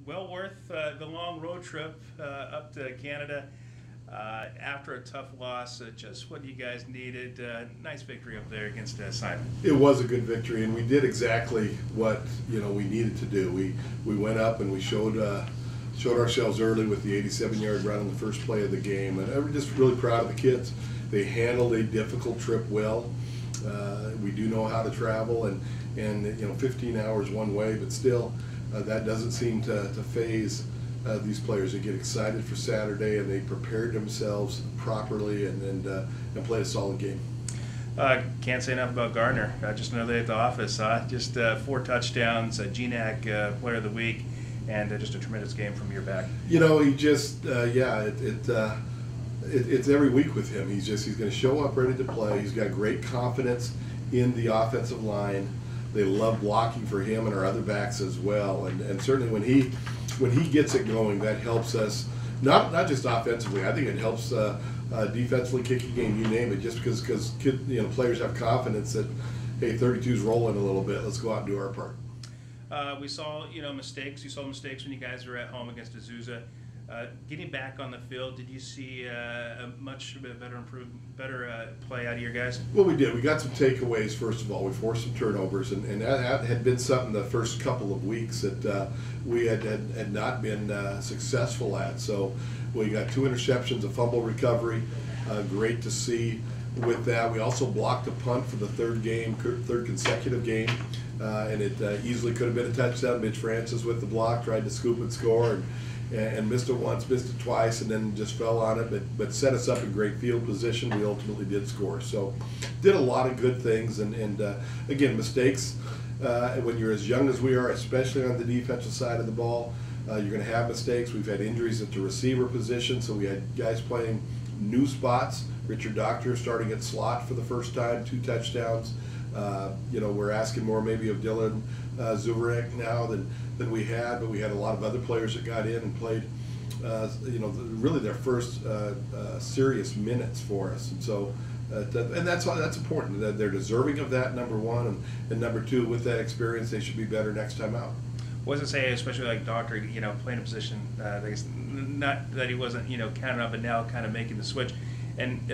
well worth the long road trip up to Canada after a tough loss. Just what you guys needed. Nice victory up there against Simon. It was a good victory, and we did exactly what we needed to do. We went up and we showed ourselves early with the 87-yard run on the first play of the game, and I'm just really proud of the kids. They handled a difficult trip well. We do know how to travel, and 15 hours one way, but still that doesn't seem to phase these players. They get excited for Saturday, and they prepared themselves properly and played a solid game. Can't say enough about Gardner. Just another day at the office. Just 4 touchdowns, GNAC Player of the Week, and just a tremendous game from your back. He just it's every week with him. He's going to show up ready to play. He's got great confidence in the offensive line. They love blocking for him and our other backs as well. And certainly when he gets it going, that helps us not just offensively. I think it helps defensively, kicking game, you name it. Just because players have confidence that, hey, 32's rolling a little bit. Let's go out and do our part. We saw mistakes. You saw mistakes when you guys were at home against Azusa. Getting back on the field, did you see a much better play out of your guys? Well, we did. We got some takeaways. First of all, we forced some turnovers, and that had been something the first couple of weeks that we had not been successful at. So we got 2 interceptions, a fumble recovery. Great to see with that. We also blocked a punt for the third consecutive game, and it easily could have been a touchdown. Mitch Francis with the block tried to scoop and score, and missed it once, missed it twice, and then just fell on it, but set us up in great field position. We ultimately did score. So did a lot of good things, and again, mistakes. When you're as young as we are, especially on the defensive side of the ball, you're going to have mistakes. We've had injuries at the receiver position, so we had guys playing new spots. Richard Doctor starting at slot for the first time, 2 touchdowns. We're asking more maybe of Dylan Zuvarek now than we had, but we had a lot of other players that got in and played, really their first serious minutes for us. And so, and that's important. That they're deserving of that, number one, and number 2, with that experience, they should be better next time out. What does it say, especially like Doctor, playing a position, not that he wasn't, counting on, but now kind of making the switch and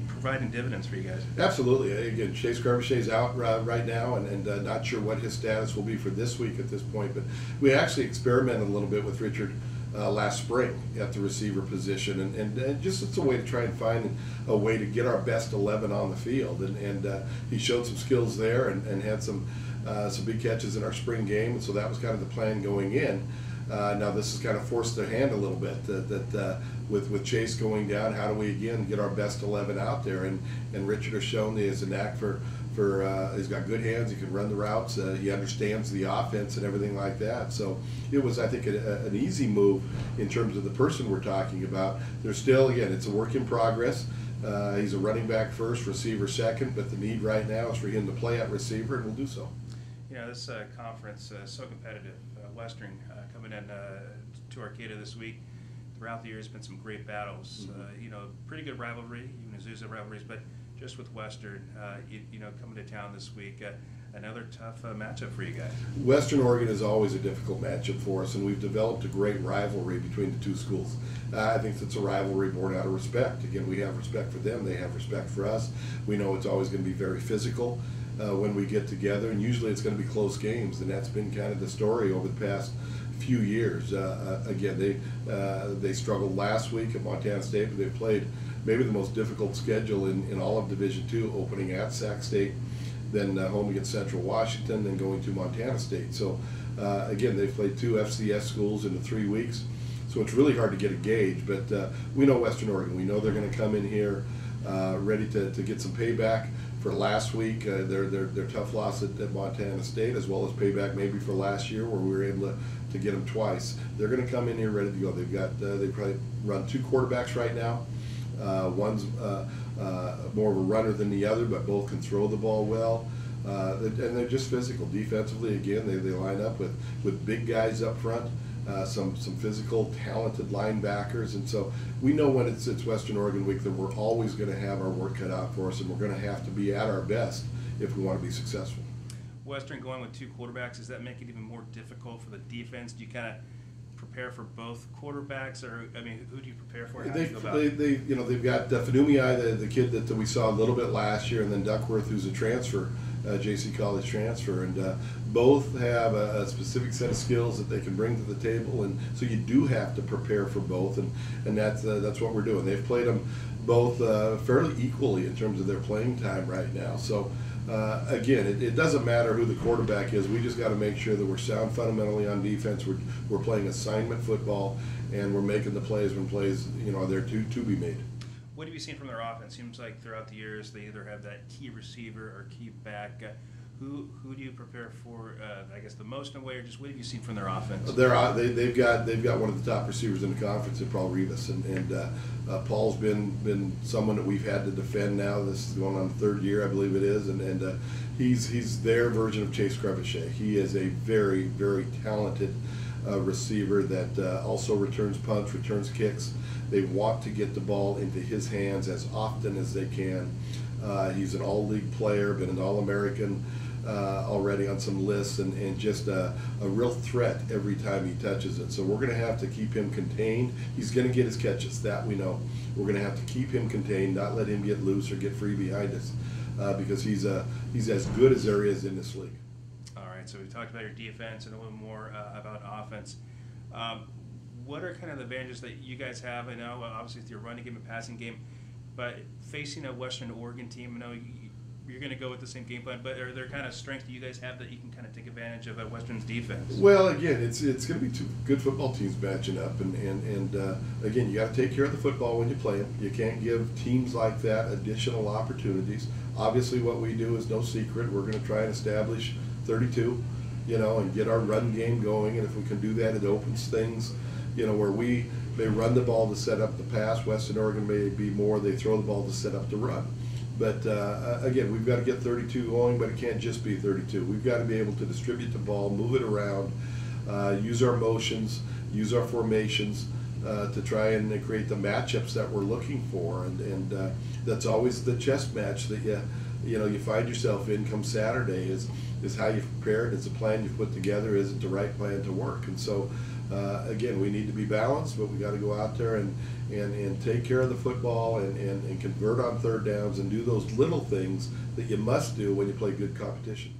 providing dividends for you guys? Absolutely. Again, Chase Garbishay's out right now, and not sure what his status will be for this week at this point, but we actually experimented a little bit with Richard last spring at the receiver position, and just it's a way to try and find a way to get our best 11 on the field, and he showed some skills there and had some big catches in our spring game, and so that was kind of the plan going in. Now this has kind of forced their hand a little bit, with Chase going down, how do we again get our best 11 out there? And Richard has shown he has a knack for he's got good hands, he can run the routes, he understands the offense and everything like that. So it was, I think, an easy move in terms of the person we're talking about. There's still, again, it's a work in progress. He's a running back first, receiver second, but the need right now is for him to play at receiver, and we'll do so. This conference is so competitive. Western coming in to Arcata this week. Throughout the year, there's been some great battles. Pretty good rivalry, even Azusa rivalries, but just with Western, coming to town this week, another tough matchup for you guys. Western Oregon is always a difficult matchup for us, and we've developed a great rivalry between the 2 schools. I think it's a rivalry born out of respect. Again, we have respect for them, they have respect for us. We know it's always going to be very physical when we get together, and usually it's going to be close games, and that's been kind of the story over the past few years. Again, they struggled last week at Montana State, but they've played maybe the most difficult schedule in all of Division II, opening at Sac State, then home against Central Washington, then going to Montana State. So again, they've played 2 FCS schools into 3 weeks, so it's really hard to get a gauge, but we know Western Oregon. We know they're going to come in here ready to get some payback for last week, their tough loss at Montana State, as well as payback maybe for last year where we were able to get them twice. They're going to come in here ready to go. They've got they probably run 2 quarterbacks right now. One's more of a runner than the other, but both can throw the ball well. And they're just physical. Defensively, again, they line up with big guys up front. Some physical, talented linebackers, and so we know when it's Western Oregon week that we're always going to have our work cut out for us, and we're going to have to be at our best if we want to be successful. Western going with 2 quarterbacks, does that make it even more difficult for the defense? Do you kind of prepare for both quarterbacks, or I mean, who do you prepare for? How do They, you go about they, it? they, you know, they've got Fanumi, the kid that we saw a little bit last year, and then Duckworth, who's a transfer, JC College transfer, and both have a specific set of skills that they can bring to the table, and so you do have to prepare for both, and that's what we're doing. They've played them both fairly equally in terms of their playing time right now. So again, it doesn't matter who the quarterback is. We just got to make sure that we're sound fundamentally on defense. We're playing assignment football, and we're making the plays when plays are there to be made. What have you seen from their offense? Seems like throughout the years they either have that key receiver or key back. Who do you prepare for? I guess the most in a way, or just what have you seen from their offense? They've got one of the top receivers in the conference in Paul Rivas, and Paul's been someone that we've had to defend now. This is going on the third year, I believe it is, and he's their version of Chase Crevichet. He is a very, very talented receiver that also returns punts, returns kicks. They want to get the ball into his hands as often as they can. He's an all-league player, been an All-American already on some lists, and just a real threat every time he touches it. So we're going to have to keep him contained. He's going to get his catches, that we know. We're going to have to keep him contained, not let him get loose or get free behind us, because he's as good as there is in this league. All right, so we talked about your defense and a little more about offense. What are kind of the advantages that you guys have? I know, obviously, with your running game and passing game, but facing a Western Oregon team, I know you're going to go with the same game plan, but are there kind of strengths that you guys have that you can kind of take advantage of Western's defense? Well, again, it's going to be two good football teams matching up, and again, you got to take care of the football when you play them. You can't give teams like that additional opportunities. Obviously, what we do is no secret. We're going to try and establish 32, and get our run game going, and if we can do that, it opens things, where we may run the ball to set up the pass. Western Oregon may be more they throw the ball to set up the run. But again, we've got to get 32 going, but it can't just be 32. We've got to be able to distribute the ball, move it around, use our motions, use our formations to try and create the matchups that we're looking for. And that's always the chess match that you find yourself in come Saturday is how you've prepared, is the plan you've put together, is it the right plan to work? And so again, we need to be balanced, but we got to go out there and take care of the football and convert on third downs and do those little things that you must do when you play good competition.